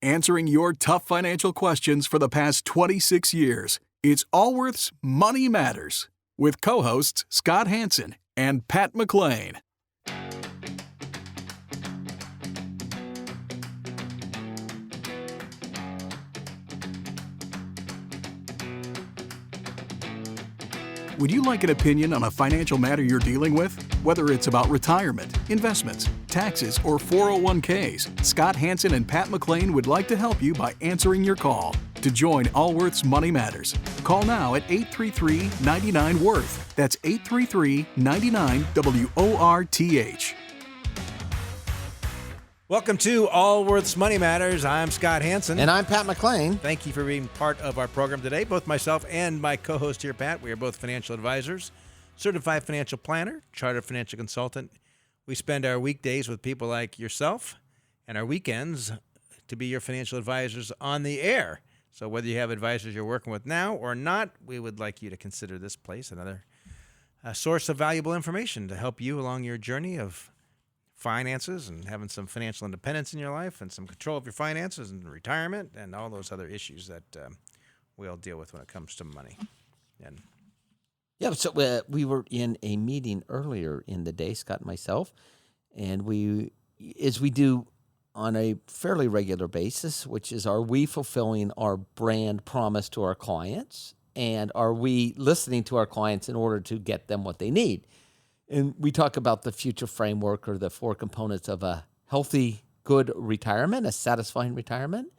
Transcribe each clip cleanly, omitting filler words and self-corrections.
answering your tough financial questions for the past 26 years. It's Allworth's Money Matters with co-hosts Scott Hanson and Pat McClain. Would you like an opinion on a financial matter you're dealing with? Whether it's about retirement, investments, taxes, or 401ks, Scott Hanson and Pat McClain would like to help you by answering your call. To join Allworth's Money Matters, call now at 833-99-WORTH. That's 833-99-WORTH. Welcome to Allworth's Money Matters. I'm Scott Hanson. And I'm Pat McClain. Thank you for being part of our program today. Both myself and my co-host here, Pat, we are both financial advisors, certified financial planner, chartered financial consultant. We spend our weekdays with people like yourself and our weekends to be your financial advisors on the air. So whether you have advisors you're working with now or not, we would like you to consider this place another source of valuable information to help you along your journey of finances and having some financial independence in your life and some control of your finances and retirement and all those other issues that we all deal with when it comes to money. And so we were in a meeting earlier in the day, Scott and myself, and we, as we do on a fairly regular basis, which is, are we fulfilling our brand promise to our clients, and are we listening to our clients in order to get them what they need? And we talk about the future framework, or the four components of a healthy, good retirement, a satisfying retirement.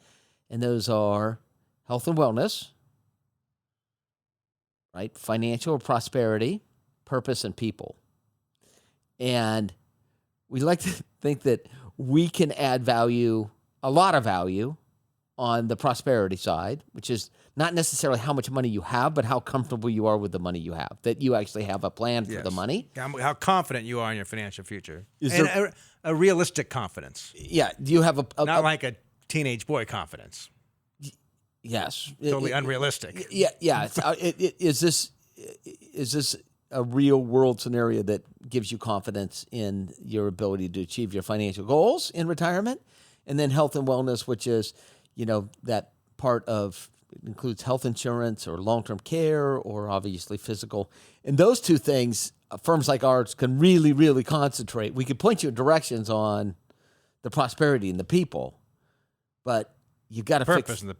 And those are health and wellness, right? Financial prosperity, purpose, and people. And we like to think that we can add value, a lot of value, on the prosperity side, which is not necessarily how much money you have, but how comfortable you are with the money you have, that you actually have a plan for the money. How confident you are in your financial future. And a realistic confidence. Yeah. Do you have not like a teenage boy confidence. Yes. Totally unrealistic. Yeah. Is this a real world scenario that gives you confidence in your ability to achieve your financial goals in retirement? And then health and wellness, which is, that part of, it includes health insurance or long-term care or obviously physical. And those two things, firms like ours can really, really concentrate. We could point you in directions on the prosperity and the people, but you got to fix the purpose and the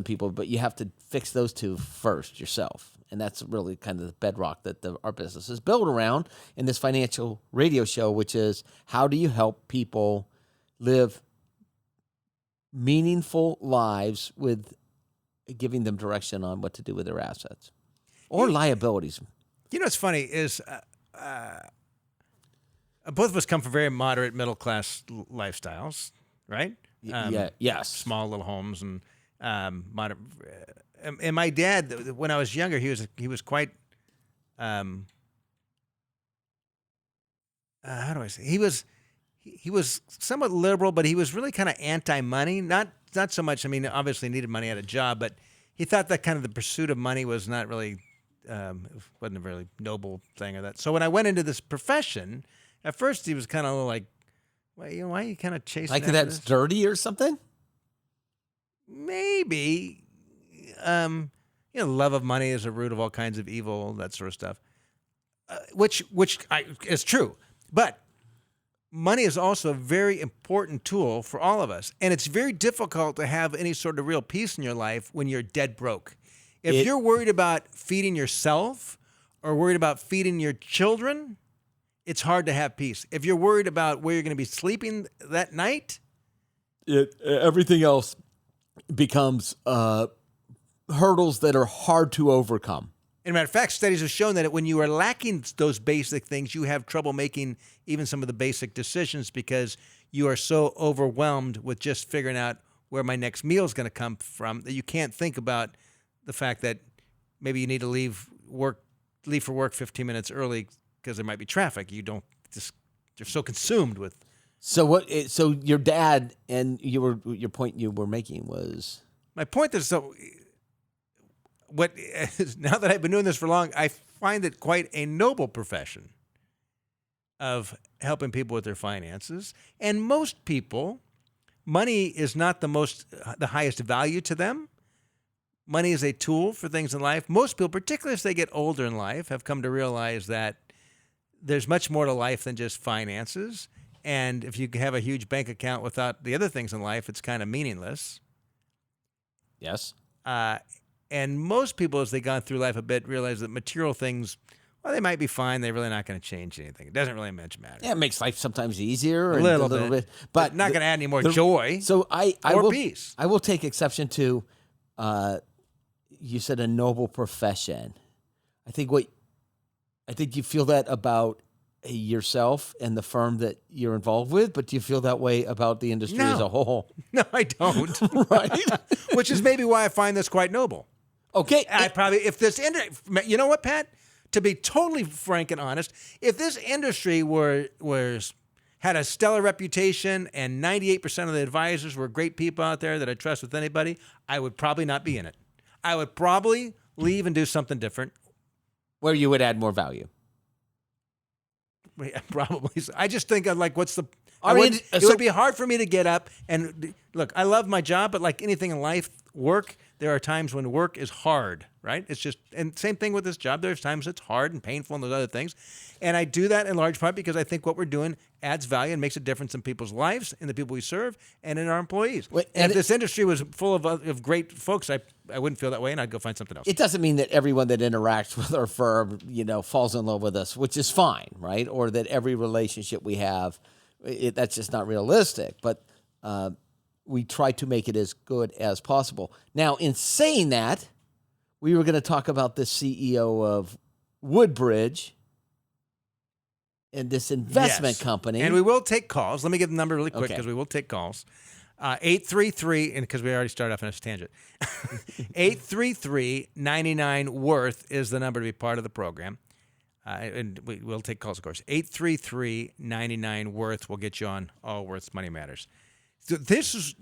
people, but you have to fix those two first yourself. And that's really kind of the bedrock that our business is built around in this financial radio show, which is, how do you help people live meaningful lives with giving them direction on what to do with their assets or liabilities. What's funny is both of us come from very moderate middle class lifestyles, right? Yes. Small little homes and moderate. And my dad, when I was younger, he was quite. How do I say? He was somewhat liberal, but he was really kind of anti-money. Not so much. I mean, obviously needed money at a job, but he thought that kind of the pursuit of money was not really, wasn't a very noble thing or that. So when I went into this profession, at first he was kind of like, well, why are you kind of chasing like after that's this? dirty or something? Maybe. Love of money is the root of all kinds of evil, that sort of stuff, which is true. But money is also a very important tool for all of us. And it's very difficult to have any sort of real peace in your life when you're dead broke. If you're worried about feeding yourself or worried about feeding your children, it's hard to have peace. If you're worried about where you're going to be sleeping that night, everything else becomes hurdles that are hard to overcome. As a matter of fact, studies have shown that when you are lacking those basic things, you have trouble making even some of the basic decisions because you are so overwhelmed with just figuring out where my next meal is going to come from that you can't think about the fact that maybe you need to leave for work 15 minutes early because there might be traffic. You're so consumed with. So what? So your dad and your point you were making was. My point is now that I've been doing this for long, I find it quite a noble profession of helping people with their finances. And most people money is not the highest value to them. Money is a tool for things in life. Most people, particularly as they get older in life, have come to realize that there's much more to life than just finances. And if you have a huge bank account without the other things in life, it's kind of meaningless. Yes. And most people, as they've gone through life a bit, realize that material things, well, they might be fine. They're really not going to change anything. It doesn't really much matter. Yeah, it makes life sometimes easier. A little bit. But not going to add any more joy or peace. I will take exception to, you said a noble profession. I think you feel that about yourself and the firm that you're involved with, but do you feel that way about the industry as a whole? No, I don't. Right? Which is maybe why I find this quite noble. Okay. You know what, Pat? To be totally frank and honest, if this industry had a stellar reputation and 98% of the advisors were great people out there that I trust with anybody, I would probably not be in it. I would probably leave and do something different. Where you would add more value. Yeah, probably. I just think of like, what's the... It would be hard for me to get up and look, I love my job, but like anything in life, work, there are times when work is hard, right? It's just, and same thing with this job. There's times it's hard and painful and those other things. And I do that in large part because I think what we're doing adds value and makes a difference in people's lives, in the people we serve, and in our employees. And if this industry was full of great folks, I wouldn't feel that way, and I'd go find something else. It doesn't mean that everyone that interacts with our firm, falls in love with us, which is fine, right? Or that every relationship we have, that's just not realistic. But we try to make it as good as possible. Now, in saying that, we were going to talk about the CEO of Woodbridge and this investment company. And we will take calls. Let me get the number really quick because we will take calls. 833, and because we already started off on this tangent, 833-99-WORTH is the number to be part of the program. And we'll take calls, of course. 833-99-WORTH will get you on Allworth's Money Matters. So this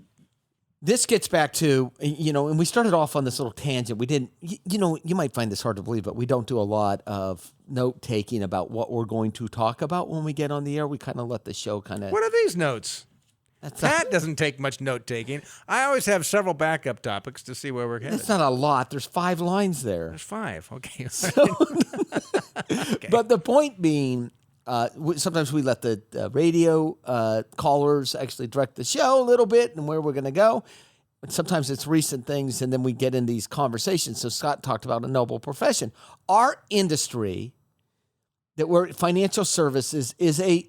gets back to, and we started off on this little tangent. We didn't, you might find this hard to believe, but we don't do a lot of note-taking about what we're going to talk about when we get on the air. We kind of let the show kind of... What are these notes? That doesn't take much note-taking. I always have several backup topics to see where we're headed. That's not a lot. There's 5 lines there. There's 5. Okay. Okay. But the point being... sometimes we let the radio callers actually direct the show a little bit and where we're going to go. But sometimes it's recent things, and then we get in these conversations. So Scott talked about a noble profession. Our industry, that we're financial services, is a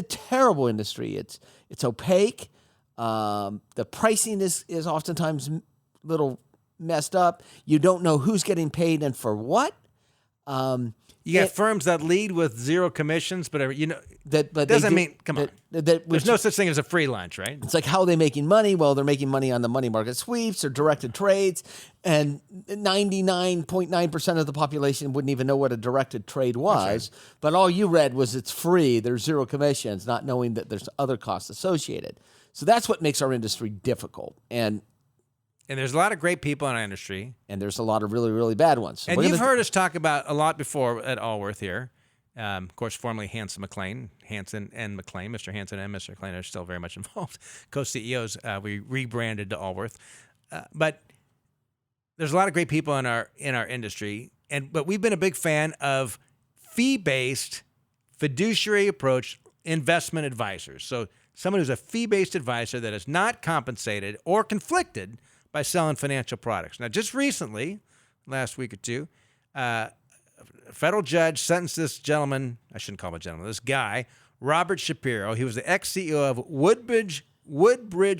terrible industry. It's opaque. The pricing is oftentimes a little messed up. You don't know who's getting paid and for what. You got firms that lead with 0 commissions, but that doesn't mean, come on. There's no such thing as a free lunch, right? It's like, how are they making money? Well, they're making money on the money market sweeps or directed trades, and 99.9% of the population wouldn't even know what a directed trade was. Right. But all you read was it's free, there's 0 commissions, not knowing that there's other costs associated. So that's what makes our industry difficult. And there's a lot of great people in our industry. And there's a lot of really, really bad ones. So and you've heard us talk about a lot before at Allworth here. Of course, formerly Hanson and McLean. Mr. Hanson and Mr. McLean are still very much involved. Co-CEOs, we rebranded to Allworth. But there's a lot of great people in our industry. But we've been a big fan of fee-based, fiduciary approach investment advisors. So someone who's a fee-based advisor that is not compensated or conflicted by selling financial products. Now, just recently, last week or two, a federal judge sentenced this gentleman, I shouldn't call him a gentleman, this guy, Robert Shapiro. He was the ex-CEO of Woodbridge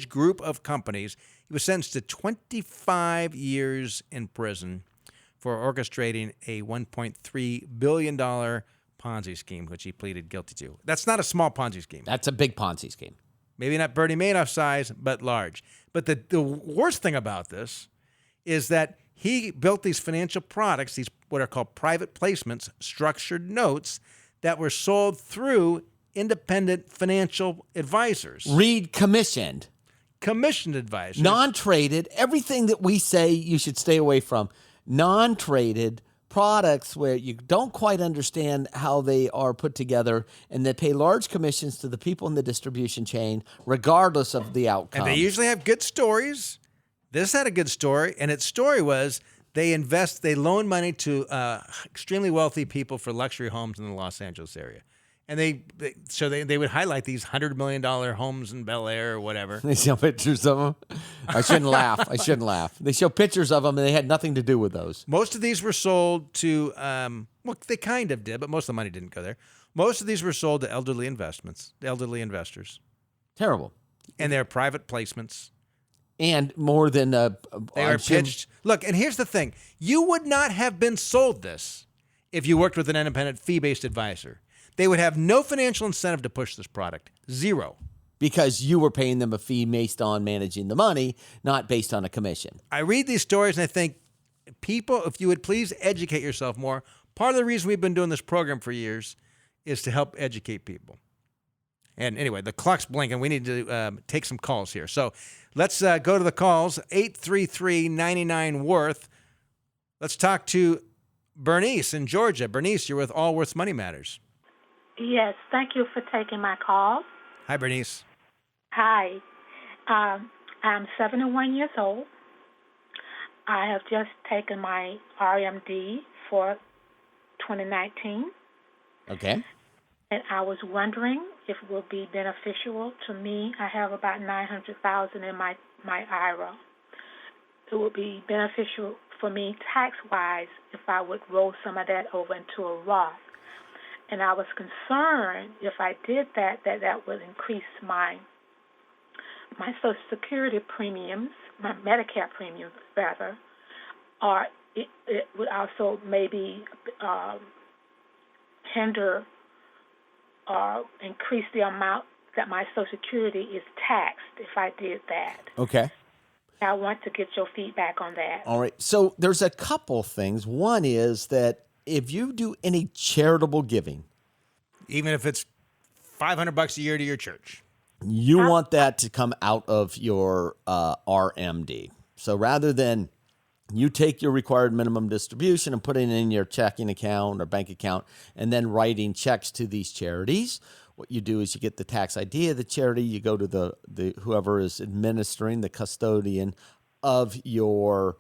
Group of Companies. He was sentenced to 25 years in prison for orchestrating a $1.3 billion Ponzi scheme, which he pleaded guilty to. That's not a small Ponzi scheme. That's a big Ponzi scheme. Maybe not Bernie Madoff size, but large. But the worst thing about this is that he built these financial products, these what are called private placements, structured notes, that were sold through independent financial advisors. Read commissioned. Commissioned advisors. Non-traded. Everything that we say you should stay away from. Non-traded products where you don't quite understand how they are put together, and they pay large commissions to the people in the distribution chain, regardless of the outcome. And they usually have good stories. This had a good story, and its story was they loan money to extremely wealthy people for luxury homes in the Los Angeles area. And they would highlight these $100 million homes in Bel Air or whatever. They show pictures of them. I shouldn't laugh. They show pictures of them, and they had nothing to do with those. Most of these were sold to, well, they kind of did, but most of the money didn't go there. Most of these were sold to elderly investors. Terrible. And they're private placements. And more than they are pitched. Look, and here's the thing. You would not have been sold this if you worked with an independent fee-based advisor. They would have no financial incentive to push this product. Zero. Because you were paying them a fee based on managing the money, not based on a commission. I read these stories and I think, people, if you would please educate yourself more. Part of the reason we've been doing this program for years is to help educate people. And anyway, the clock's blinking. We need to take some calls here. So let's go to the calls. 833-99-WORTH. Let's talk to Bernice in Georgia. Bernice, you're with Allworth Money Matters. Yes, thank you for taking my call. Hi, Bernice. Hi. I'm 71 years old. I have just taken my RMD for 2019. Okay. And I was wondering if it will be beneficial to me. I have about $900,000 in my IRA. It would be beneficial for me tax-wise if I would roll some of that over into a Roth. And I was concerned if I did that would increase my Social Security premiums, my Medicare premiums rather, or it would also maybe hinder or increase the amount that my Social Security is taxed if I did that. Okay. I want to get your feedback on that. All right. So there's a couple things. One is that if you do any charitable giving, even if it's $500 a year to your church, you want that to come out of your RMD. So rather than you take your required minimum distribution and put it in your checking account or bank account and then writing checks to these charities, what you do is you get the tax ID of the charity, you go to the whoever is administering, the custodian of your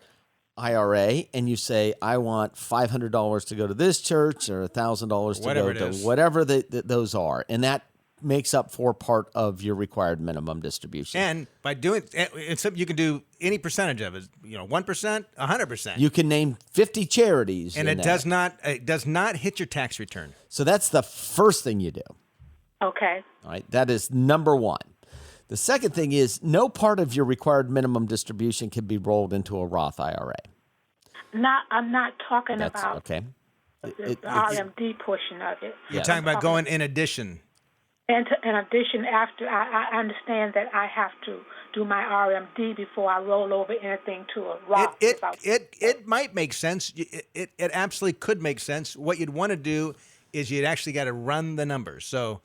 IRA, and you say, I want $500 to go to this church or $1,000 to go to whatever those are. And that makes up for part of your required minimum distribution. And by doing it, you can do any percentage of it, 1%, 100%. You can name 50 charities. And it does not hit your tax return. So that's the first thing you do. Okay. All right. That is number one. The second thing is no part of your required minimum distribution can be rolled into a Roth IRA. I'm not talking about okay. the RMD portion of it. You're talking about going in addition. And in addition, after I understand that I have to do my RMD before I roll over anything to a Roth. It might make sense. It absolutely could make sense. What you'd want to do is you'd actually got to run the numbers. So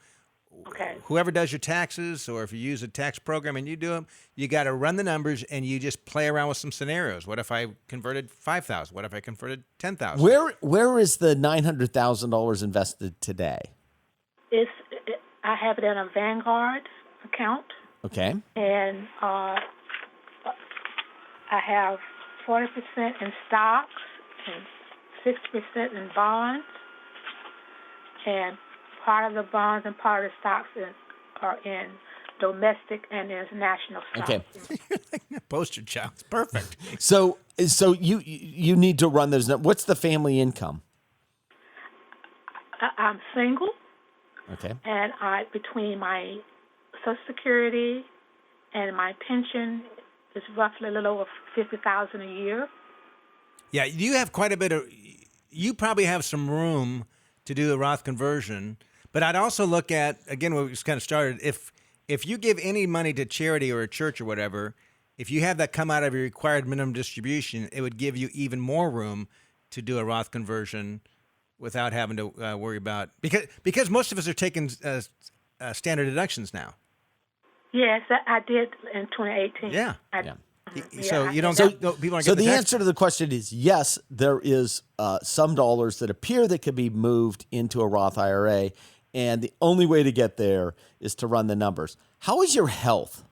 whoever does your taxes, or if you use a tax program and you do them, you got to run the numbers and you just play around with some scenarios. What if I converted $5,000? What if I converted $10,000? Where is the $900,000 invested today? I have it in a Vanguard account. Okay. And I have 40% in stocks and 60% in bonds. And part of the bonds and part of the stocks are in domestic and international stocks. Okay. You're like a poster child. It's perfect. So you need to run those. What's the family income? I'm single. Okay. And between my Social Security and my pension is roughly a little over $50,000 a year. Yeah, you have quite a bit of. You probably have some room to do a Roth conversion, but I'd also look at, again, what we just kind of started. If you give any money to charity or a church or whatever, if you have that come out of your required minimum distribution, it would give you even more room to do a Roth conversion without having to worry about, because most of us are taking standard deductions now. Yes, I did in 2018. Yeah. So you don't. So, people aren't so getting the tax answer to the question is yes, there is some dollars that appear that could be moved into a Roth IRA, and the only way to get there is to run the numbers. How is your health?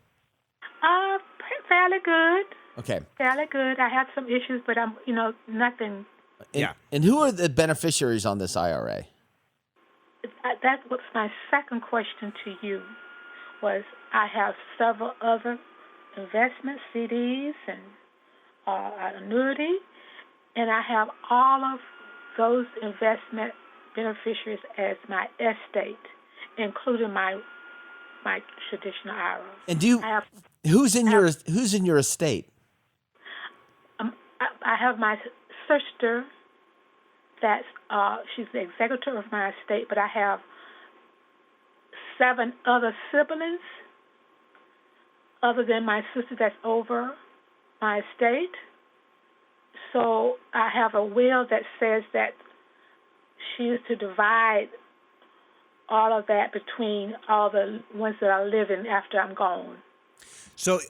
Fairly good. Okay. Fairly good. I have some issues, but I'm, nothing. And who are the beneficiaries on this IRA? That was my second question to you. Was I have several other investments, CDs, and annuity, and I have all of those investment beneficiaries as my estate, including my traditional IRA. And who's in your estate? I have my sister. That's she's the executor of my estate, but I have 7 other siblings other than my sister that's over my estate. So I have a will that says that she is to divide all of that between all the ones that are living after I'm gone. So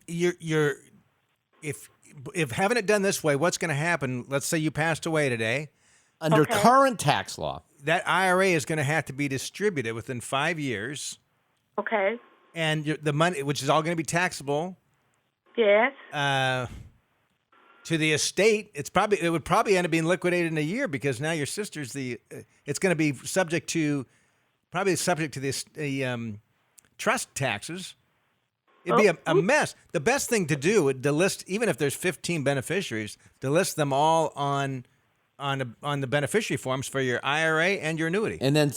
you're if having it done this way, what's going to happen? Let's say you passed away today. Under current tax law, that IRA is going to have to be distributed within 5 years. Okay. And the money, which is all going to be taxable. Yes. To the estate, it would probably end up being liquidated in a year because now your sister's it's going to be subject to the trust taxes. It'd be a mess. The best thing to do would to list, even if there's 15 beneficiaries, to list them all on the beneficiary forms for your IRA and your annuity. and then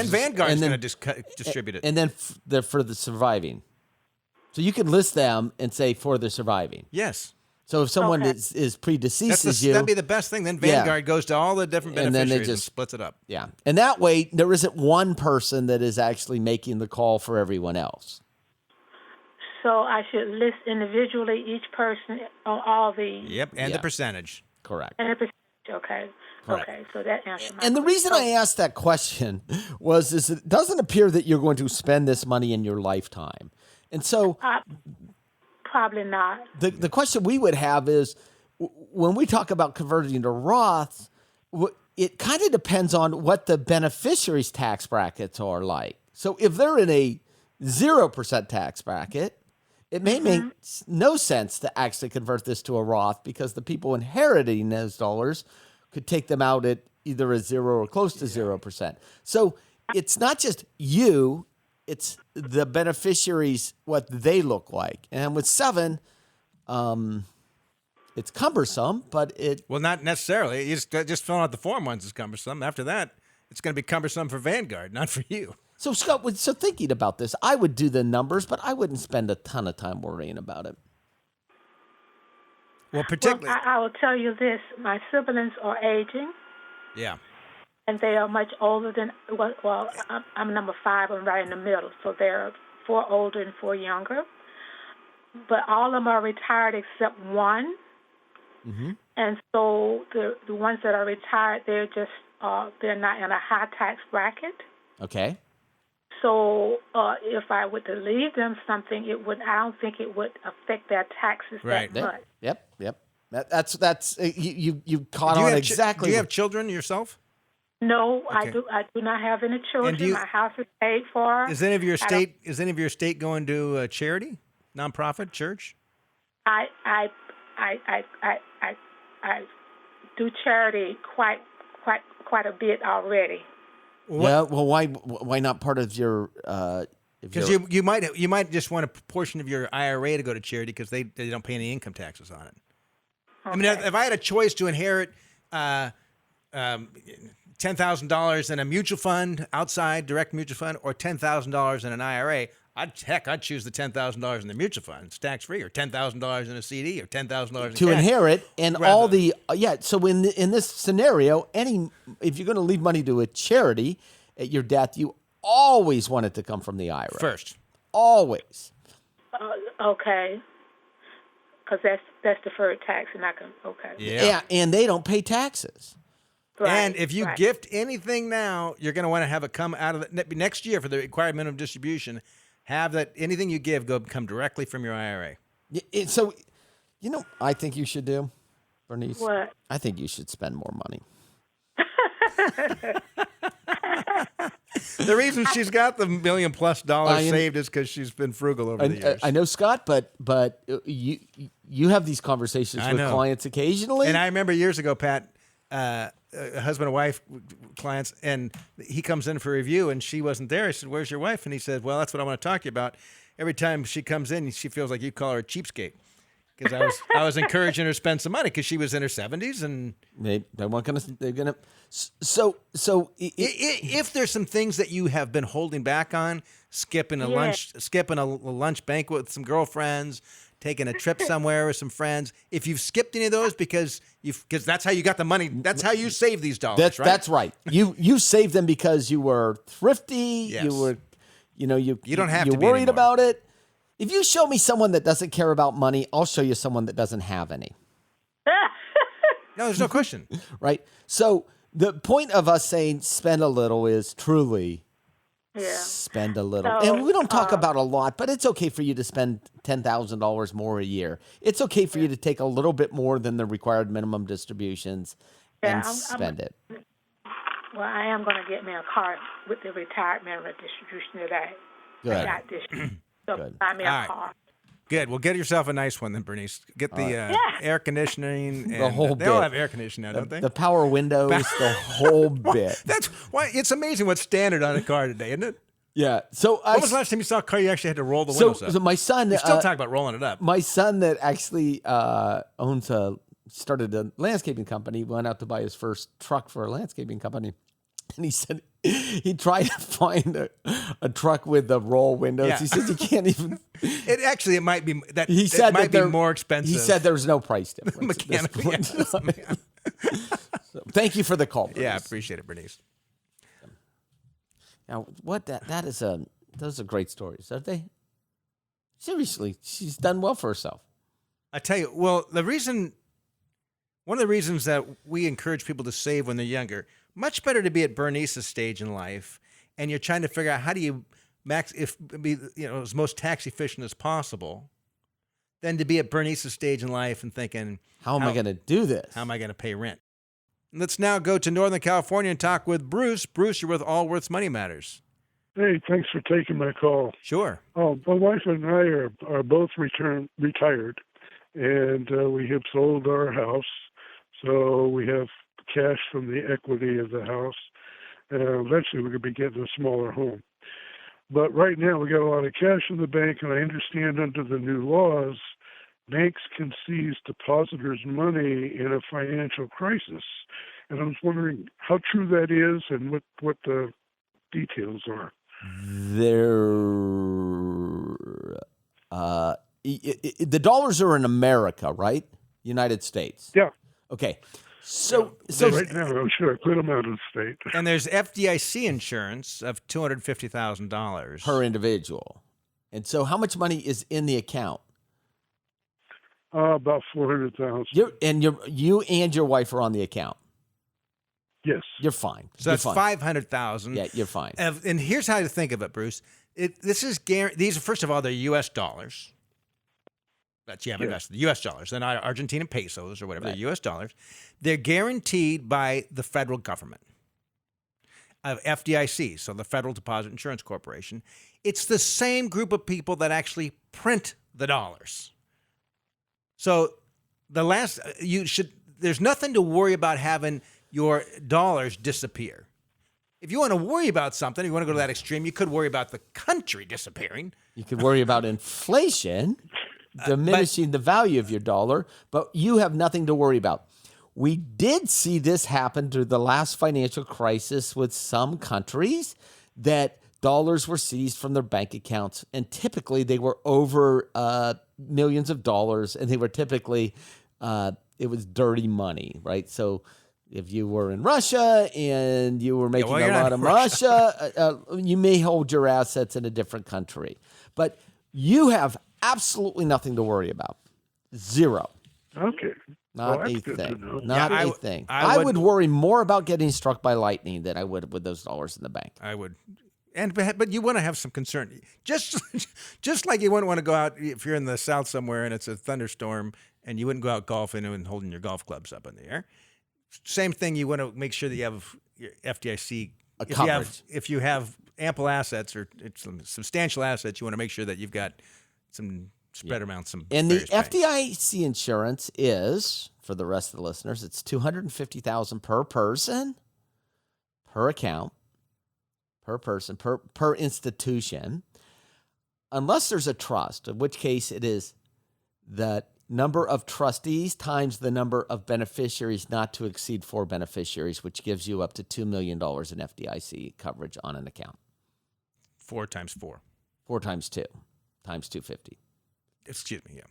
Vanguard's going to distribute it. And then for the surviving. So you can list them and say for the surviving. Yes. So if someone is predeceased as you, that'd be the best thing. Then Vanguard goes to all the different And beneficiaries then and, they just splits it up. Yeah. And that way, there isn't one person that is actually making the call for everyone else. So I should list individually each person on all the... Yep, and the percentage. Correct. And the percentage, okay. Correct. Okay, so that answers my And the question. reason I asked that question is it doesn't appear that you're going to spend this money in your lifetime. And so... Probably not. The question we would have is, when we talk about converting to Roth, it kind of depends on what the beneficiaries' tax brackets are like. So if they're in a 0% tax bracket, it may make no sense to actually convert this to a Roth because the people inheriting those dollars could take them out at either a 0 or close to 0%. So it's not just you, it's the beneficiaries, what they look like. And with 7, it's cumbersome, but Well, not necessarily. You just filling out the form once is cumbersome. After that, it's going to be cumbersome for Vanguard, not for you. So, Scott, so thinking about this, I would do the numbers, but I wouldn't spend a ton of time worrying about it. Well, particularly... Well, I will tell you this. My siblings are aging. Yeah. And they are much older than... Well, I'm number 5. I'm right in the middle. So they're 4 older and 4 younger. But all of them are retired except one. Mm-hmm. And so the ones that are retired, they're just... they're not in a high tax bracket. Okay. So if I were to leave them something, I don't think it would affect their taxes that much. Yep. That's you caught on exactly. Do you have children yourself? No, Okay. I do not have any children. And my house is paid for. Is any of your estate going to a charity, nonprofit, church? I do charity quite a bit already. Yeah, well, why not part of your? Because you might just want a portion of your IRA to go to charity because they don't pay any income taxes on it. Okay. I mean, if I had a choice to inherit $10,000 in a mutual fund, outside direct mutual fund, or $10,000 in an IRA, I'd choose the $10,000 in the mutual fund. It's tax free, or $10,000 in a CD, or $10,000 in to cash. inherit, and all the So in this scenario, if you're going to leave money to a charity at your death, you always want it to come from the IRA first. Always. Okay. Because that's deferred tax, and I can Yeah, and they don't pay taxes. Right, and if you gift anything now, you're going to want to have it come out of next year for the required minimum distribution. Have that anything you give come directly from your IRA. So, I think you should do, Bernice. What? I think you should spend more money. The reason she's got the $1 million+ saved is because she's been frugal over the years. I know, Scott, but you have these conversations with clients occasionally. And I remember years ago, Pat, husband and wife clients, and he comes in for review, and she wasn't there. I said, "Where's your wife?" And he said, "Well, that's what I want to talk to you about. Every time she comes in, she feels like you call her a cheapskate." Because I was encouraging her to spend some money because she was in her 70s and they're gonna. So if there's some things that you have been holding back on, skipping a lunch banquet with some girlfriends, taking a trip somewhere with some friends, if you've skipped any of those because that's how you got the money, that's how you save these dollars, right? That's right. You saved them because you were thrifty. Yes. You were, you don't have to be worried about it. If you show me someone that doesn't care about money, I'll show you someone that doesn't have any. No, there's no question. Right? So the point of us saying spend a little is truly spend a little. So, and we don't talk about a lot, but it's okay for you to spend $10,000 more a year. It's okay for you to take a little bit more than the required minimum distributions and spend it. Well, I am going to get me a car with the retired minimum distribution today. Good. I got this. So Good. buy me a car. Good. Well, get yourself a nice one then, Bernice. Get the air conditioning. And the whole they bit. all have air conditioning now, don't they? The power windows, the whole bit. That's why it's amazing what's standard on a car today, isn't it? Yeah. So when was the last time you saw a car you actually had to roll the windows up? So my son, you still talk about rolling it up. My son that actually started a landscaping company, went out to buy his first truck for a landscaping company. And he said he tried to find a truck with the roll windows. Yeah. He says he can't even. It might be that. He said it might be more expensive. He said there's no price difference. Mechanically. So, thank you for the call, Bernice. Yeah, I appreciate it, Bernice. Now, those are great stories, aren't they? Seriously, she's done well for herself. I tell you, well, one of the reasons that we encourage people to save when they're younger. Much better to be at Bernice's stage in life, and you're trying to figure out how do you be as most tax efficient as possible, than to be at Bernice's stage in life and thinking, how am I going to do this? How am I going to pay rent? Let's now go to Northern California and talk with Bruce. Bruce, you're with Allworth's Money Matters. Hey, thanks for taking my call. Sure. Oh, my wife and I are both retired, and we have sold our house, so we have cash from the equity of the house. Eventually, we're going to be getting a smaller home. But right now, we got a lot of cash in the bank, and I understand under the new laws, banks can seize depositors' money in a financial crisis. And I was wondering how true that is and what the details are. The dollars are in America, right? United States. Yeah. Okay. So right now, I'm sure I put them out of state. And there's FDIC insurance of $250,000 per individual. And so, how much money is in the account? About $400,000. You and your wife are on the account. Yes, you're fine. So that's $500,000. Yeah, you're fine. And here's how to think of it, Bruce. This is these are, first of all, they're U.S. dollars. That you have invested, the U.S. dollars. They're not Argentine pesos or whatever. Right. They're U.S. dollars. They're guaranteed by the federal government, FDIC, so the Federal Deposit Insurance Corporation. It's the same group of people that actually print the dollars. So there's nothing to worry about having your dollars disappear. If you want to worry about something, you want to go to that extreme, you could worry about the country disappearing. You could worry about inflation diminishing the value of your dollar, but you have nothing to worry about. We did see this happen through the last financial crisis with some countries that dollars were seized from their bank accounts, and typically they were over millions of dollars, and they were typically, it was dirty money, right? So if you were in Russia and you were making a lot of Russia, you may hold your assets in a different country. But you have absolutely nothing to worry about. Zero. Okay. Not a thing. Not a thing. I would worry more about getting struck by lightning than I would with those dollars in the bank. I would. But you want to have some concern. Just like you wouldn't want to go out if you're in the South somewhere and it's a thunderstorm and you wouldn't go out golfing and holding your golf clubs up in the air. Same thing, you want to make sure that you have your FDIC coverage. If you have ample assets or some substantial assets, you want to make sure that you've got some spread around some. And the various banks. FDIC insurance is, for the rest of the listeners, it's $250,000 per person, per account, per person, per institution, unless there's a trust, in which case it is the number of trustees times the number of beneficiaries not to exceed 4 beneficiaries, which gives you up to $2 million in FDIC coverage on an account. 4 times 4. 4 times 2, times 250. Excuse me, yeah.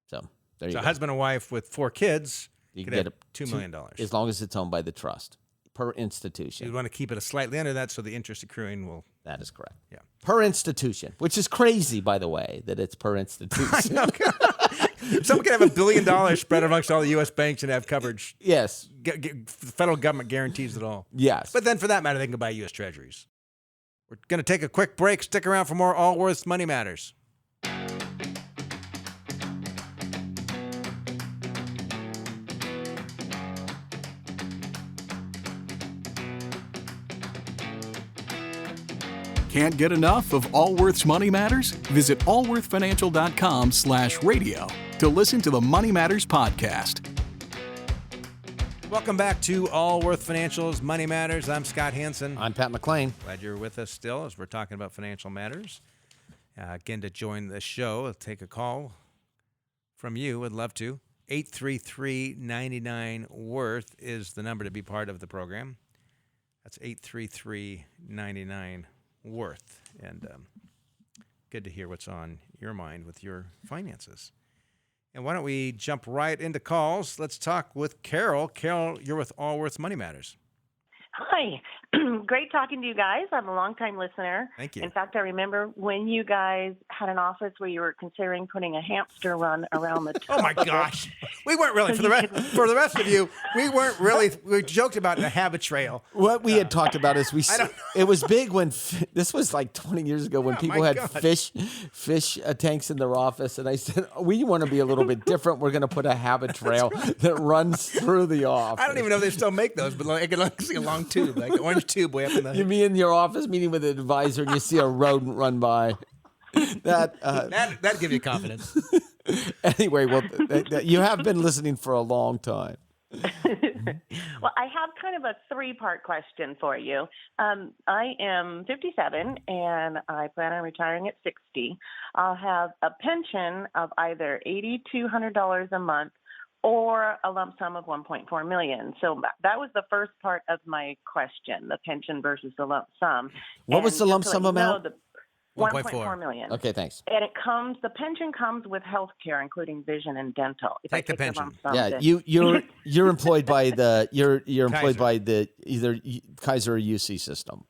So there you So go. husband and wife with 4 kids, You could can have get $2 million. as long as it's owned by the trust, per institution. You want to keep it slightly under that so the interest accruing will. That is correct. Yeah. Per institution, which is crazy, by the way, that it's per institution. Someone can have $1 billion spread amongst all the U.S. banks and have coverage. Yes. The federal government guarantees it all. Yes. But then for that matter, they can buy U.S. Treasuries. We're going to take a quick break. Stick around for more Allworth's Money Matters. Can't get enough of Allworth's Money Matters? Visit allworthfinancial.com/radio to listen to the Money Matters podcast. Welcome back to Allworth Financial's Money Matters. I'm Scott Hansen. I'm Pat McClain. Glad you're with us still as we're talking about financial matters. Again, to join the show, I'll take a call from you. Would love to. 833-99-WORTH is the number to be part of the program. That's 833-99-WORTH. And good to hear what's on your mind with your finances. And why don't we jump right into calls? Let's talk with Carol. Carol, you're with Allworth's Money Matters. Hi. Great talking to you guys. I'm a longtime listener. Thank you. In fact, I remember when you guys had an office where you were considering putting a hamster run around the top. Oh my gosh. We weren't really, for the rest of you, we weren't really, we joked about the habit trail. What we had talked about is it was big when, this was like 20 years ago when people had fish tanks in their office. And I said, we want to be a little bit different. We're going to put a habit trail that runs through the office. I don't even know if they still make those, but I can see a long tube, like an orange tube way up in the... You mean in your office meeting with an advisor and you see a rodent run by. That'd give you confidence. Anyway, well, you have been listening for a long time. Well, I have kind of a 3-part question for you. I am 57 and I plan on retiring at 60. I'll have a pension of either $8,200 a month or a lump sum of $1.4 million. So that was the first part of my question, the pension versus the lump sum. What was the lump sum amount? $1.4 million. Okay, thanks. And the pension comes with health care, including vision and dental. If Take the pension. lump sum, Yeah, then- you're employed by the you're employed Kaiser. by the either Kaiser or UC system.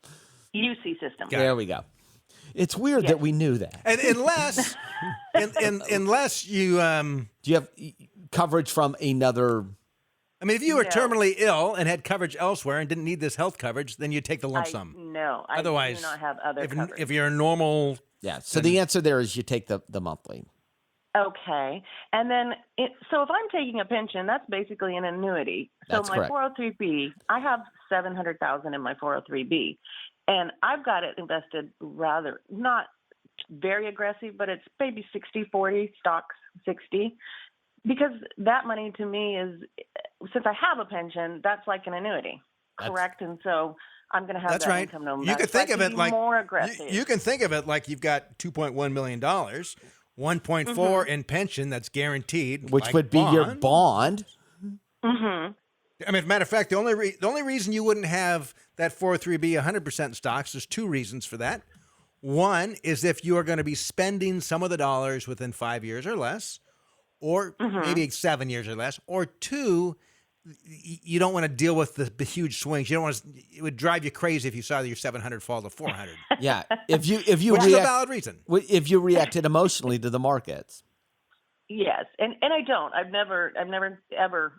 UC system. There we go. It's weird that we knew that. And unless you... Do you have coverage from another? I mean, if you were No. terminally ill and had coverage elsewhere and didn't need this health coverage, then you'd take the lump sum. No, I Otherwise, do not have other coverage. if you're a normal... Yeah. So the answer there is you take the monthly. Okay. And then, so if I'm taking a pension, that's basically an annuity. So That's my correct. 403B, I have $700,000 in my 403B, and I've got it invested rather not very aggressive, but it's maybe 60-40 stocks 60. Because that money to me is, since I have a pension, that's like an annuity, correct? And so I'm going to have That's that right. income no You matter. could think of it like more aggressive. You can think of it like you've got $2.1 million, 1.4 in pension that's guaranteed, Which like would be your bond. Mm-hmm. I mean, as a matter of fact, the only reason you wouldn't have that 403B 100% stocks, there's 2 reasons for that. One is if you are going to be spending some of the dollars within 5 years or less, or maybe 7 years or less, or 2, you don't want to deal with the huge swings. You don't want to, it would drive you crazy if you saw your 700 fall to 400. Yeah. If you Which is a valid reason. If you reacted emotionally to the markets. Yes, and I don't. I've never ever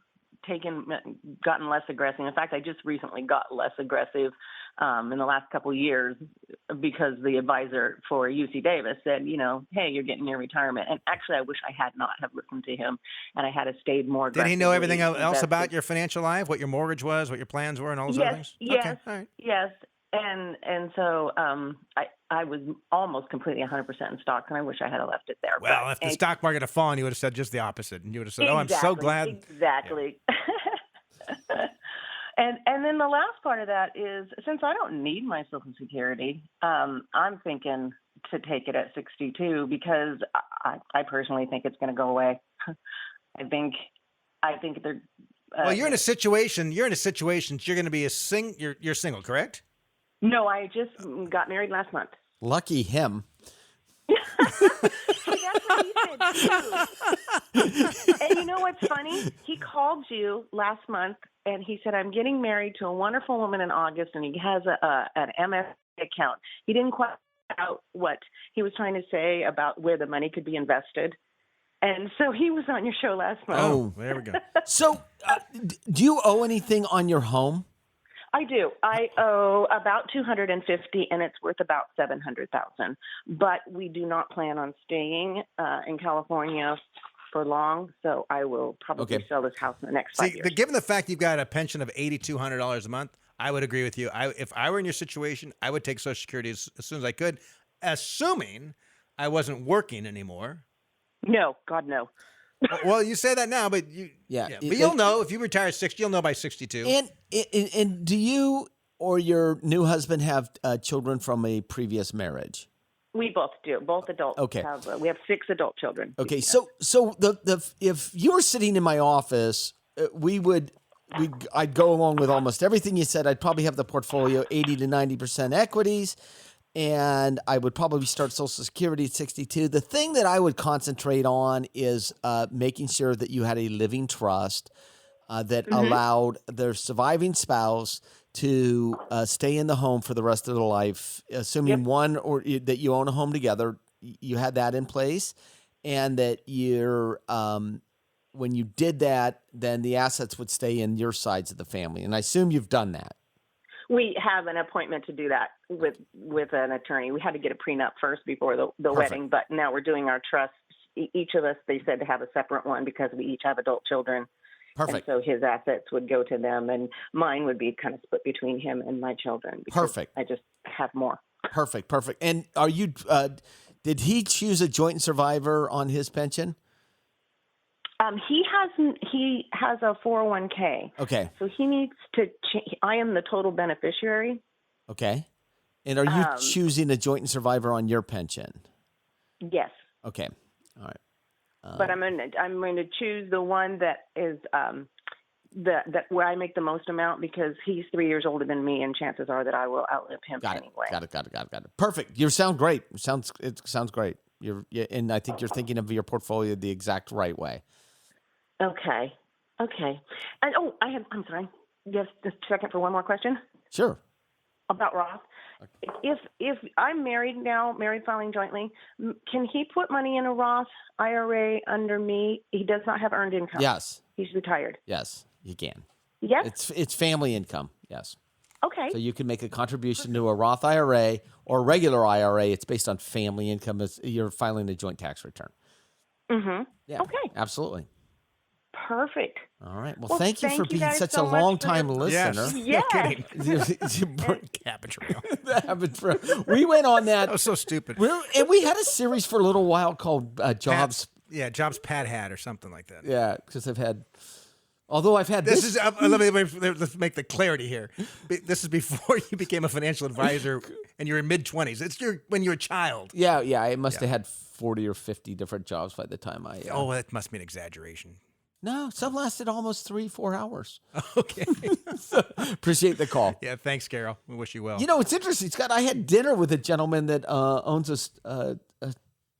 gotten less aggressive. In fact, I just recently got less aggressive in the last couple of years because the advisor for UC Davis said, hey, you're getting your retirement. And actually, I wish I had not have listened to him, and I had stayed more Did he aggressively know everything else invested. about your financial life, what your mortgage was, what your plans were, and all those other things? Yes, Okay, all right. yes. And so I was almost completely 100% in stocks, and I wish I had left it there. Well, if the stock market had fallen, you would have said just the opposite, and you would have said, "Oh, I'm so glad." Exactly. Yeah. And then the last part of that is, since I don't need my Social Security, I'm thinking to take it at 62 because I personally think it's going to go away. I think they're. Well, you're in a situation. You're going to be you're single, correct? No, I just got married last month. Lucky him. That's what he said too. And you know what's funny? He called you last month and he said, "I'm getting married to a wonderful woman in August," and he has an MS account. He didn't quite out what he was trying to say about where the money could be invested. And so he was on your show last month. Oh, there we go. So, do you owe anything on your home? I do. I owe about $250,000, and it's worth about $700,000. But we do not plan on staying in California for long, so I will probably sell this house in the next 5 years. Given the fact you've got a pension of $8,200 a month, I would agree with you. If I were in your situation, I would take Social Security as soon as I could, assuming I wasn't working anymore. No, God, no. Well, you say that now, but but you'll know if you retire at 60, you'll know by 62. And do you or your new husband have children from a previous marriage? We both do. Both adults. Okay. We have 6 adult children. Okay. So if you were sitting in my office, I'd go along with almost everything you said. I'd probably have the portfolio 80 to 90% equities. And I would probably start Social Security at 62. The thing that I would concentrate on is making sure that you had a living trust that allowed their surviving spouse to stay in the home for the rest of their life, assuming that you own a home together, you had that in place, and that you're when you did that, then the assets would stay in your sides of the family. And I assume you've done that. We have an appointment to do that with an attorney. We had to get a prenup first before the wedding, but now we're doing our trusts. Each of us, they said, to have a separate one because we each have adult children. Perfect. And so his assets would go to them, and mine would be kind of split between him and my children. Perfect. I just have more. Perfect. And are you? Did he choose a joint survivor on his pension? He hasn't. He has a 401k. Okay. So he needs to. I am the total beneficiary. Okay. And are you choosing a joint survivor on your pension? Yes. Okay. All right. But I'm going to choose the one that is that where I make the most amount because he's 3 years older than me, and chances are that I will outlive him anyway. Got it. Perfect. You sound great. It sounds great. And I think you're thinking of your portfolio the exact right way. Okay. And I'm sorry. Just a second for one more question. Sure. About Roth. Okay. If I'm married now, filing jointly, can he put money in a Roth IRA under me? He does not have earned income. Yes. He's retired. Yes, you can. Yes. It's family income. Yes. Okay. So you can make a contribution to a Roth IRA or a regular IRA. It's based on family income as you're filing a joint tax return. Mm-hmm. Yeah. Okay. Absolutely. Perfect. All right. Well, thank you for being such so a long-time listener. Yes. Habit trail. We went on that. That was so stupid. And we had a series for a little while called Jobs. Jobs Pat had or something like that. Yeah, because I've had this. Let's make the clarity here. This is before you became a financial advisor and you're in mid-20s. It's when you're a child. Yeah. I must have had 40 or 50 different jobs by the time I. That must be an exaggeration. No, some lasted almost 3-4 hours. Okay. So, appreciate the call. Yeah, thanks, Carol. We wish you well. You know, it's interesting, Scott. I had dinner with a gentleman that owns a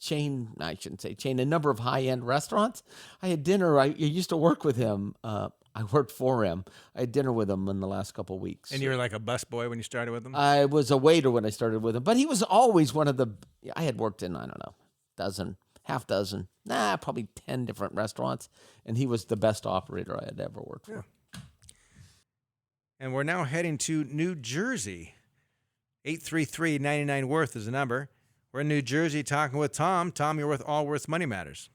chain, I shouldn't say chain, a number of high-end restaurants. I had dinner. I used to work with him. I worked for him. I had dinner with him in the last couple of weeks. And you were like a busboy when you started with him? I was a waiter when I started with him. But he was always one of the – I had worked in, I don't know, half dozen, probably 10 different restaurants. And he was the best operator I had ever worked for. Yeah. And we're now heading to New Jersey 833-99-WORTH is the number. We're in New Jersey talking with Tom. Tom, you're with Allworth Money Matters.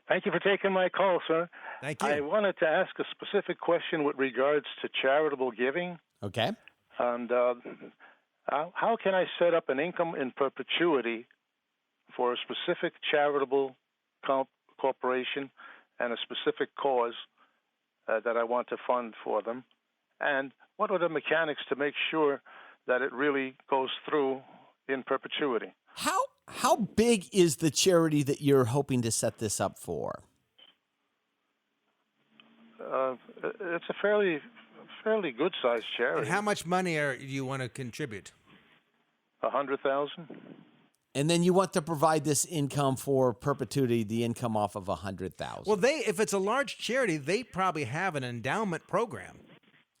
Thank you for taking my call, sir. Thank you. I wanted to ask a specific question with regards to charitable giving. Okay. And how can I set up an income in perpetuity for a specific charitable corporation and a specific cause that I want to fund for them? And what are the mechanics to make sure that it really goes through in perpetuity? How big is the charity that you're hoping to set this up for? It's a fairly good-sized charity. And how much money do you want to contribute? $100,000. And then you want to provide this income for perpetuity, the income off of $100,000. Well, if it's a large charity, they probably have an endowment program.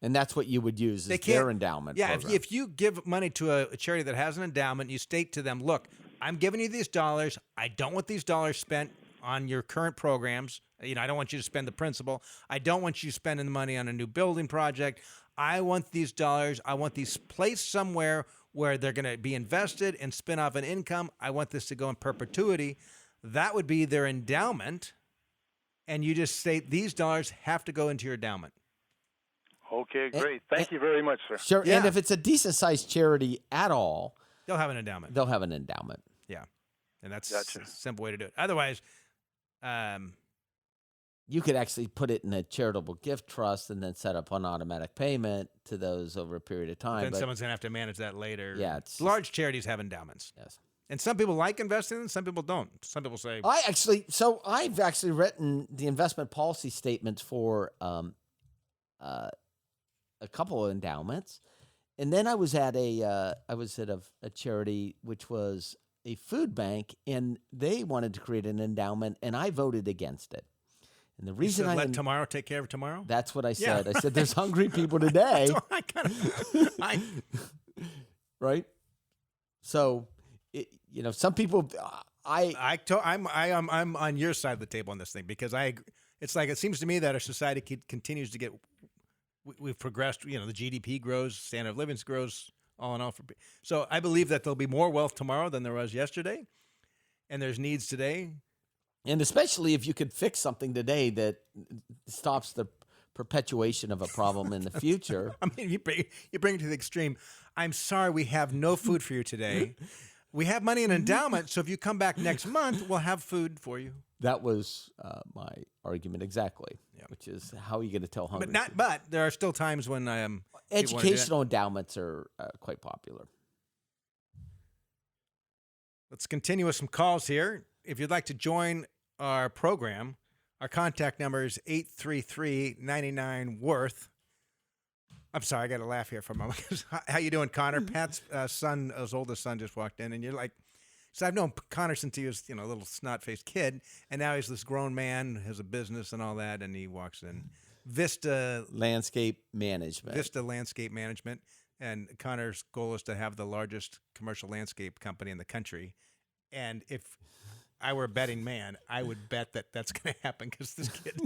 And that's what you would use is their endowment program. If you give money to a charity that has an endowment, you state to them, look, I'm giving you these dollars. I don't want these dollars spent on your current programs. I don't want you to spend the principal. I don't want you spending the money on a new building project. I want these dollars. I want these placed somewhere where they're going to be invested and spin off an income. I want this to go in perpetuity. That would be their endowment. And you just state these dollars have to go into your endowment. Okay, great. Thank you very much, sir. Sure. Yeah. And if it's a decent-sized charity at all, They'll have an endowment. they'll have an endowment. Yeah. And that's Gotcha. a simple way to do it. Otherwise, You could actually put it in a charitable gift trust and then set up an automatic payment to those over a period of time. then But someone's going to have to manage that later. Yeah, it's large charities have endowments. yes. And some people like investing and some people don't. Some people say, I've actually written the investment policy statements for a couple of endowments, and then I was at a charity which was a food bank, and they wanted to create an endowment, and I voted against it. And the reason let tomorrow take care of tomorrow? that's what I Yeah. said. I said there's hungry people today, right? So, some people. I'm on your side of the table on this thing because it's like it seems to me that our society continues to get. We've progressed. The GDP grows, standard of living grows, all in all. So I believe that there'll be more wealth tomorrow than there was yesterday, and there's needs today. And especially if you could fix something today that stops the perpetuation of a problem in the future. I mean, you bring it to the extreme. I'm sorry, we have no food for you today. We have money in endowment, so if you come back next month, we'll have food for you. That was my argument exactly, which is how are you going to tell hungry people? But there are still times when Educational endowments are quite popular. Let's continue with some calls here. If you'd like to join our program, our contact number is 833-99-WORTH. I'm sorry, I got to laugh here for a moment. How you doing, Connor? Pat's son, his oldest son, just walked in, and you're like, so I've known Connor since he was, a little snot-faced kid, and now he's this grown man, has a business and all that, and he walks in. Vista Landscape Management. And Connor's goal is to have the largest commercial landscape company in the country. And if I were a betting man, I would bet that that's going to happen because this kid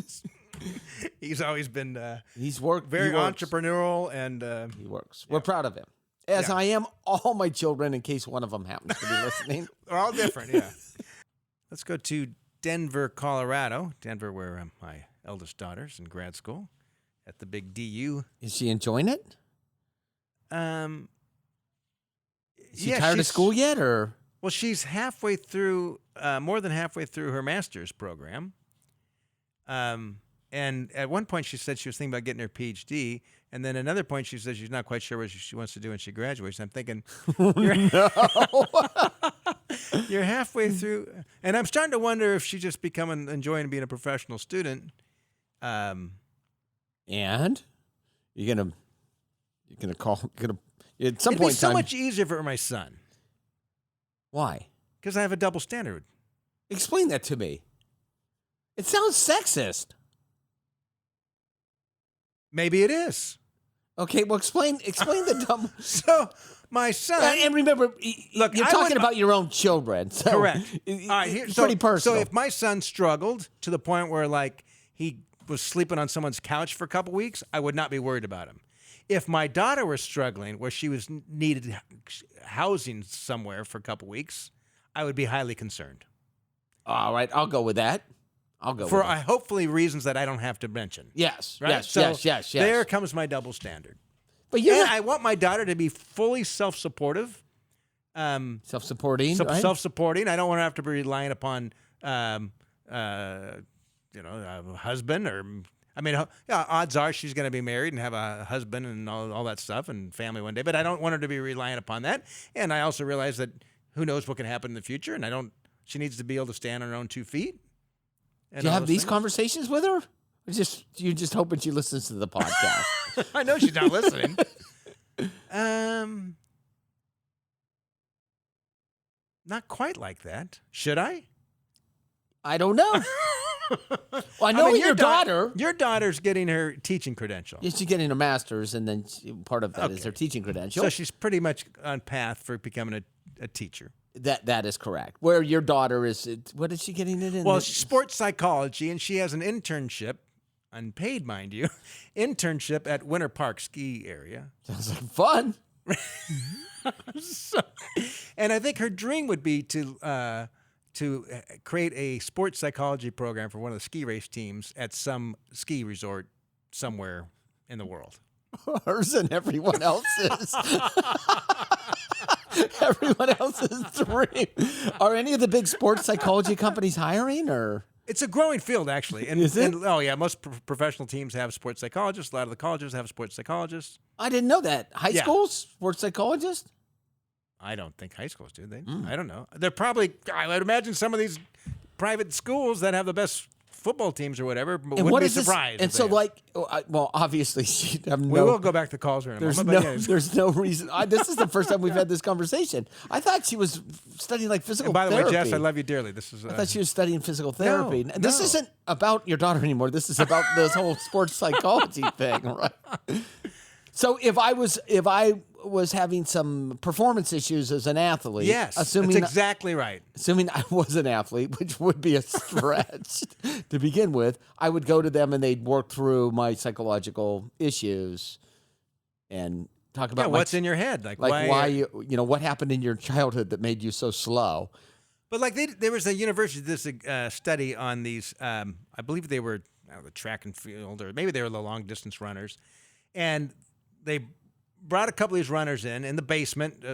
he's always been He's worked very he works. entrepreneurial and He works. We're proud of him. As I am all my children, in case one of them happens to be listening. They're all different, yeah. Let's go to Denver, Colorado. Denver, where my eldest daughter's in grad school at the big DU. Is she enjoying it? Is she yeah, tired of school yet, or? Well, she's halfway through, more than halfway through her master's program. And at one point she said she was thinking about getting her PhD. And then another point she said she's not quite sure what she wants to do when she graduates. I'm thinking, you're halfway through. And I'm starting to wonder if she's just enjoying being a professional student. And you're gonna call at some It'd point be in so time. much easier for my son. Why? Because I have a double standard. Explain that to me. It sounds sexist. Maybe it is. Okay, well, explain the dumb. So my son, And remember, look, you're I talking wouldn't- about your own children. So correct. All right, it's pretty personal. So if my son struggled to the point where like he was sleeping on someone's couch for a couple weeks, I would not be worried about him. If my daughter was struggling where she was needed housing somewhere for a couple weeks, I would be highly concerned. All right, I'll go with that. For hopefully reasons that I don't have to mention. Yes, right? yes. There comes my double standard. But I want my daughter to be fully self-supportive. Self-supporting, right? Self-supporting. I don't want her to have to be relying upon, a husband or... I mean, odds are she's going to be married and have a husband and all that stuff and family one day. But I don't want her to be reliant upon that. And I also realize that who knows what can happen in the future. And she needs to be able to stand on her own 2 feet. Do you have these conversations with her? Or you're just hoping she listens to the podcast? I know she's not listening. Not quite like that. Should I? I don't know. Well, I know your daughter. Your daughter's getting her teaching credential. Yeah, she's getting her master's, and then part of that is her teaching credential. So she's pretty much on path for becoming a teacher. That is correct. Where your daughter is, what is she getting it in? Well, sports psychology, and she has an internship, unpaid, mind you, internship at Winter Park ski area. Sounds like fun. And I think her dream would be to create a sports psychology program for one of the ski race teams at some ski resort somewhere in the world. Hers and everyone else's. Everyone else's dream. Are any of the big sports psychology companies hiring, or? It's a growing field, actually. And, is it? Most professional teams have sports psychologists. A lot of the colleges have sports psychologists. I didn't know that. High schools, sports psychologists? I don't think high schools do. I don't know. They're probably, I would imagine some of these private schools that have the best football teams or whatever wouldn't be surprised. And so, obviously, we will go back to calls in a moment. There's no reason. This is the first time we've had this conversation. I thought she was studying physical therapy. And by the way, Jess, I love you dearly. I thought she was studying physical therapy. No. This isn't about your daughter anymore. This is about this whole sports psychology thing, right? So if I was having some performance issues as an athlete, yes, that's exactly right. Assuming I was an athlete, which would be a stretch to begin with, I would go to them and they'd work through my psychological issues and talk about what's in your head, why you what happened in your childhood that made you so slow. But there was a university that did a study on these. I believe they were the track and field, or maybe they were the long distance runners, and they brought a couple of these runners in the basement,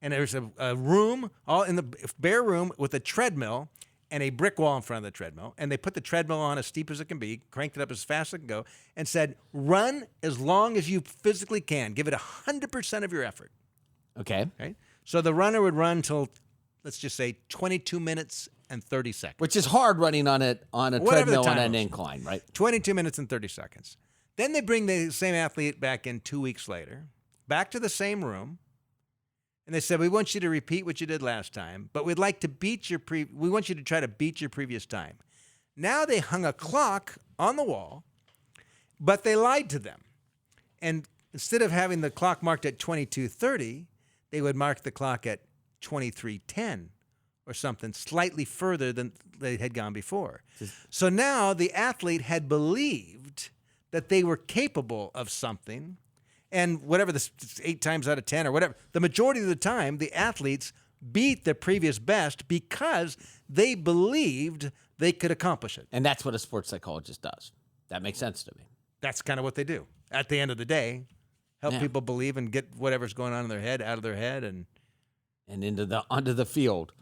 and there was a room, all in the bare room, with a treadmill and a brick wall in front of the treadmill. And they put the treadmill on as steep as it can be, cranked it up as fast as it can go, and said, run as long as you physically can. Give it 100% of your effort. Okay. So the runner would run till, let's just say, 22 minutes and 30 seconds. Which is hard running on a treadmill on an incline, right? 22 minutes and 30 seconds. Then they bring the same athlete back in 2 weeks later, back to the same room, and they said, we want you to repeat what you did last time, but we'd like to we want you to try to beat your previous time. Now they hung a clock on the wall, but they lied to them. And instead of having the clock marked at 22:30, they would mark the clock at 23:10 or something slightly further than they had gone before. So now the athlete had believed that they were capable of something, and whatever this 8 times out of 10 or whatever, the majority of the time, the athletes beat their previous best because they believed they could accomplish it. And that's what a sports psychologist does. That makes sense to me. That's kind of what they do. At the end of the day, help people believe and get whatever's going on in their head out of their head and onto the field.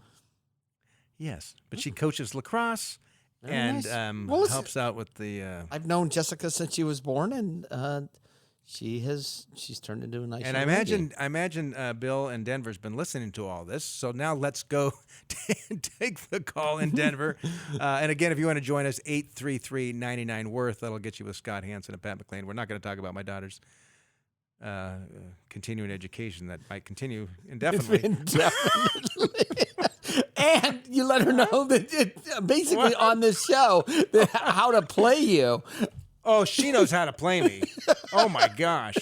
Yes, but she coaches lacrosse. Very and nice. Helps out with the. I've known Jessica since she was born, and she's turned into a nice. And I imagine Bill in Denver's been listening to all this. So now let's go take the call in Denver. And again, if you want to join us, 833-99-WORTH. That'll get you with Scott Hansen and Pat McLean. We're not going to talk about my daughter's continuing education that might continue indefinitely. And you let her know that basically on this show how to play you. Oh, she knows how to play me. Oh, my gosh.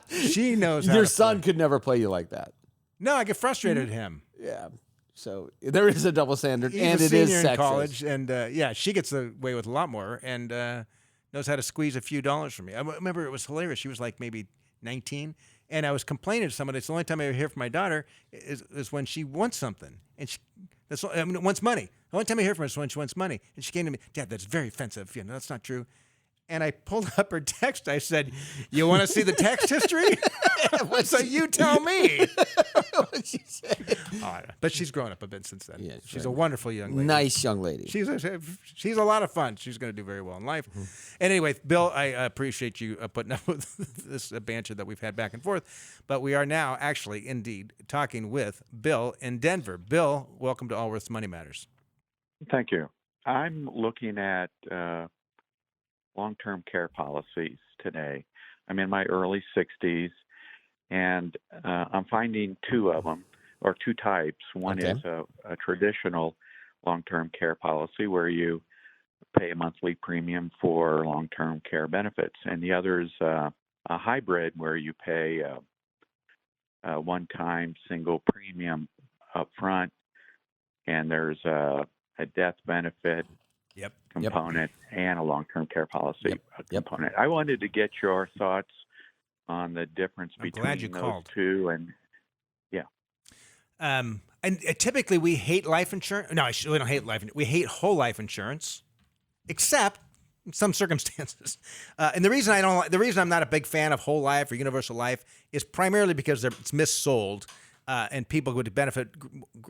She knows how Your to son play. could never play you like that. No, I get frustrated at him. Yeah. So there is a double standard, He's and a it is senior sexist. in college, and she gets away with a lot more. And knows how to squeeze a few dollars from me. I remember it was hilarious. She was like maybe 19, and I was complaining to somebody. It's the only time I ever hear from my daughter is when she wants something, and wants money. The only time I hear from her is when she wants money, and she came to me, Dad, that's very offensive. That's not true. And I pulled up her text. I said, "You want to see the text history?" So you tell me. What'd she say? But she's grown up a bit since then. Yeah, she's a wonderful young lady. Nice young lady. She's a lot of fun. She's going to do very well in life. And anyway, Bill, I appreciate you putting up with this banter that we've had back and forth. But we are now actually, indeed, talking with Bill in Denver. Bill, welcome to Allworth's Money Matters. Thank you. I'm looking at long-term care policies today. I'm in my early 60s, and I'm finding two of them, or two types. One is a traditional long-term care policy where you pay a monthly premium for long-term care benefits, and the other is a hybrid where you pay a one-time single premium up front, and there's a death benefit component and a long-term care policy component. I wanted to get your thoughts on the difference between those two, and and typically we hate life insurance. No, we don't hate life. We hate whole life insurance, except in some circumstances. And the reason I'm not a big fan of whole life or universal life is primarily because it's missold. And people would benefit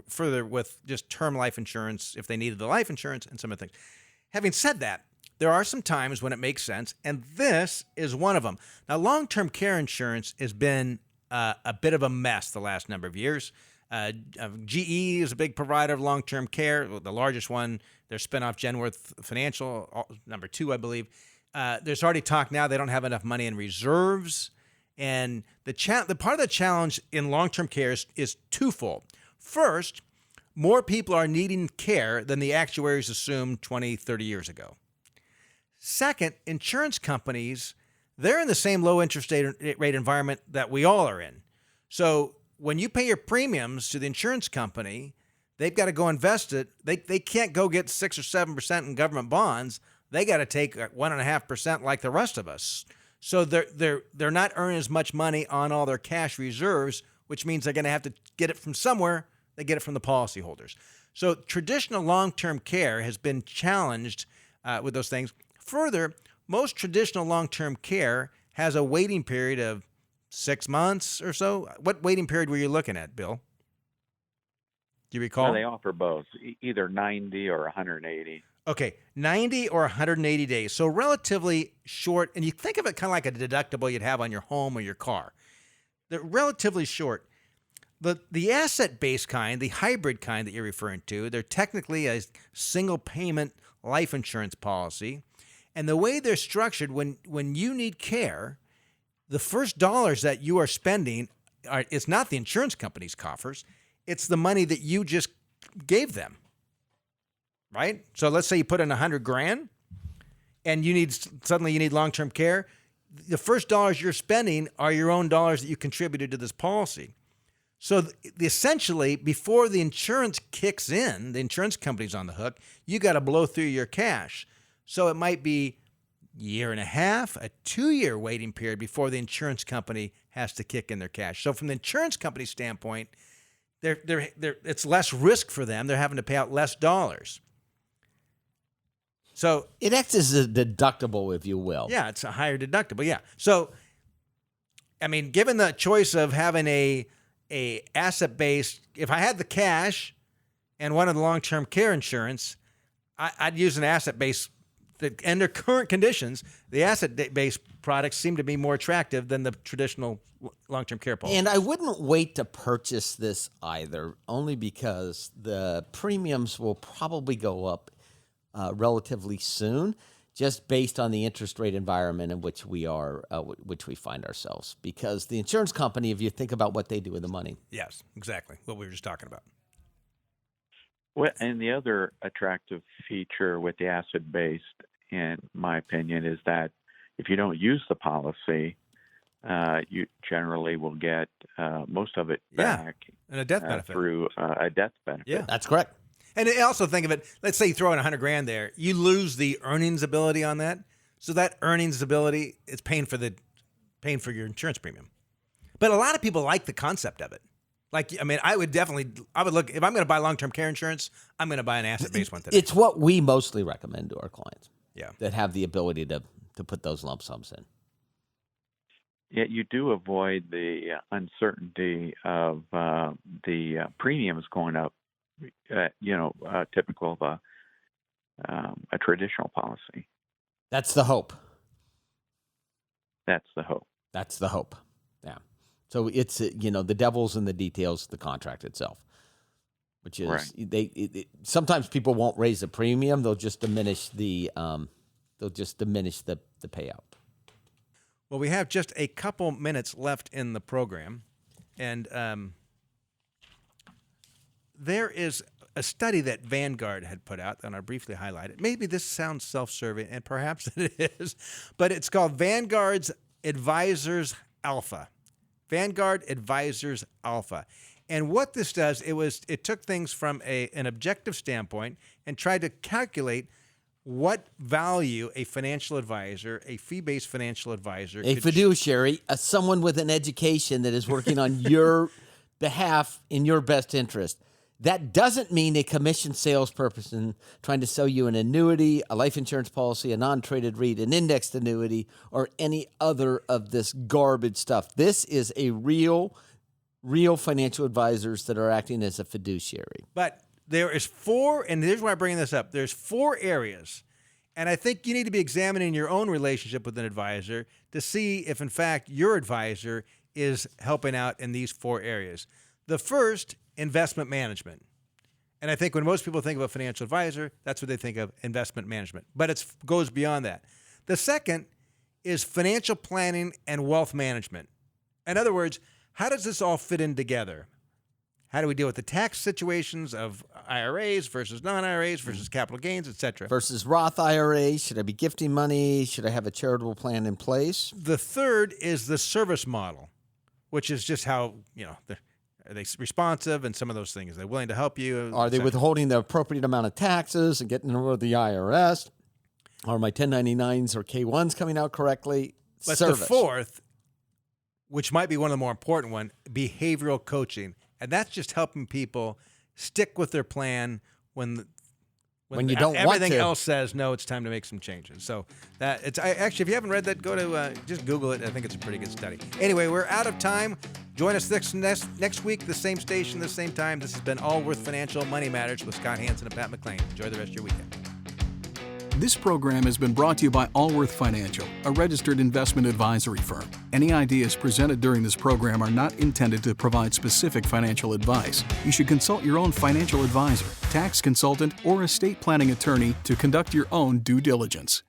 further with just term life insurance if they needed the life insurance and some other things. Having said that, there are some times when it makes sense, and this is one of them. Now, long-term care insurance has been a bit of a mess the last number of years. GE is a big provider of long-term care, the largest one. Their spinoff, Genworth Financial, number 2, I believe. There's already talk now they don't have enough money in reserves. And the part of the challenge in long-term care is twofold. First, more people are needing care than the actuaries assumed 20, 30 years ago. Second, insurance companies, they're in the same low interest rate environment that we all are in. So when you pay your premiums to the insurance company, they've got to go invest it. They can't go get 6 or 7% in government bonds. They got to take 1.5% like the rest of us. So they're not earning as much money on all their cash reserves, which means they're going to have to get it from somewhere. They get it from the policyholders. So traditional long-term care has been challenged with those things. Further, most traditional long-term care has a waiting period of 6 months or so. What waiting period were you looking at, Bill? Do you recall? Well, they offer both, either 90 or 180. Okay, 90 or 180 days. So relatively short, and you think of it kind of like a deductible you'd have on your home or your car. They're relatively short. The asset-based kind, the hybrid kind that you're referring to, they're technically a single payment life insurance policy. And the way they're structured, when you need care, the first dollars that you are spending it's not the insurance company's coffers. It's the money that you just gave them. Right? So let's say you put in $100,000 and suddenly you need long-term care. The first dollars you're spending are your own dollars that you contributed to this policy. So essentially, before the insurance kicks in, the insurance company's on the hook, you got to blow through your cash. So it might be a year and a half, a 2-year waiting period before the insurance company has to kick in their cash. So from the insurance company's standpoint, it's less risk for them. They're having to pay out less dollars. So it acts as a deductible, if you will. Yeah, it's a higher deductible. Yeah. So, I mean, given the choice of having a asset-based, if I had the cash and wanted the long-term care insurance, I'd use an asset-based. Under current conditions, the asset-based products seem to be more attractive than the traditional long-term care policy. And I wouldn't wait to purchase this either, only because the premiums will probably go up relatively soon, just based on the interest rate environment in which we find ourselves. Because the insurance company, if you think about what they do with the money. Yes, exactly. What we were just talking about. Well, and the other attractive feature with the asset-based, in my opinion, is that if you don't use the policy, you generally will get most of it back and a death benefit through a death benefit. Yeah, that's correct. And also think of it, let's say you throw in $100,000 there, you lose the earnings ability on that. So that earnings ability is paying for your insurance premium. But a lot of people like the concept of it. Like, I mean, I would look, if I'm going to buy long-term care insurance, I'm going to buy an asset-based one today. It's what we mostly recommend to our clients. Yeah. That have the ability to put those lump sums in. Yeah, you do avoid the uncertainty of the premiums going up, typical of a traditional policy. That's the hope. That's the hope. That's the hope. Yeah. So it's, the devil's in the details of the contract itself, which is right. Sometimes people won't raise the premium. They'll just diminish the payout. Well, we have just a couple minutes left in the program, and there is a study that Vanguard had put out, and I'll briefly highlight it. Maybe this sounds self-serving, and perhaps it is, but it's called Vanguard's Advisors Alpha. Vanguard Advisors Alpha. And what this does, it took things from an objective standpoint and tried to calculate what value a financial advisor, a fee-based financial advisor, a fiduciary, someone with an education that is working on your behalf in your best interest. That doesn't mean a commission salesperson trying to sell you an annuity, a life insurance policy, a non-traded REIT, an indexed annuity, or any other of this garbage stuff. This is a real financial advisors that are acting as a fiduciary. But there is 4, and here's why I'm bringing this up. There's 4 areas, and I think you need to be examining your own relationship with an advisor to see if, in fact, your advisor is helping out in these 4 areas. The first, investment management. And I think when most people think of a financial advisor, that's what they think of, investment management. But it goes beyond that. The second is financial planning and wealth management. In other words, how does this all fit in together? How do we deal with the tax situations of IRAs versus non-IRAs versus capital gains, et cetera? Versus Roth IRAs. Should I be gifting money? Should I have a charitable plan in place? The third is the service model, which is just how, are they responsive and some of those things? Are they willing to help you? Are they withholding the appropriate amount of taxes and getting rid of the IRS? Are my 1099s or K1s coming out correctly? But Service. The fourth, which might be one of the more important ones, behavioral coaching. And that's just helping people stick with their plan when you don't everything want to. else says, no, it's time to make some changes. So actually, if you haven't read that, go to just Google it. I think it's a pretty good study. Anyway, we're out of time. Join us next week, the same station, the same time. This has been Allworth Financial Money Matters with Scott Hansen and Pat McClain. Enjoy the rest of your weekend. This program has been brought to you by Allworth Financial, a registered investment advisory firm. Any ideas presented during this program are not intended to provide specific financial advice. You should consult your own financial advisor, tax consultant, or estate planning attorney to conduct your own due diligence.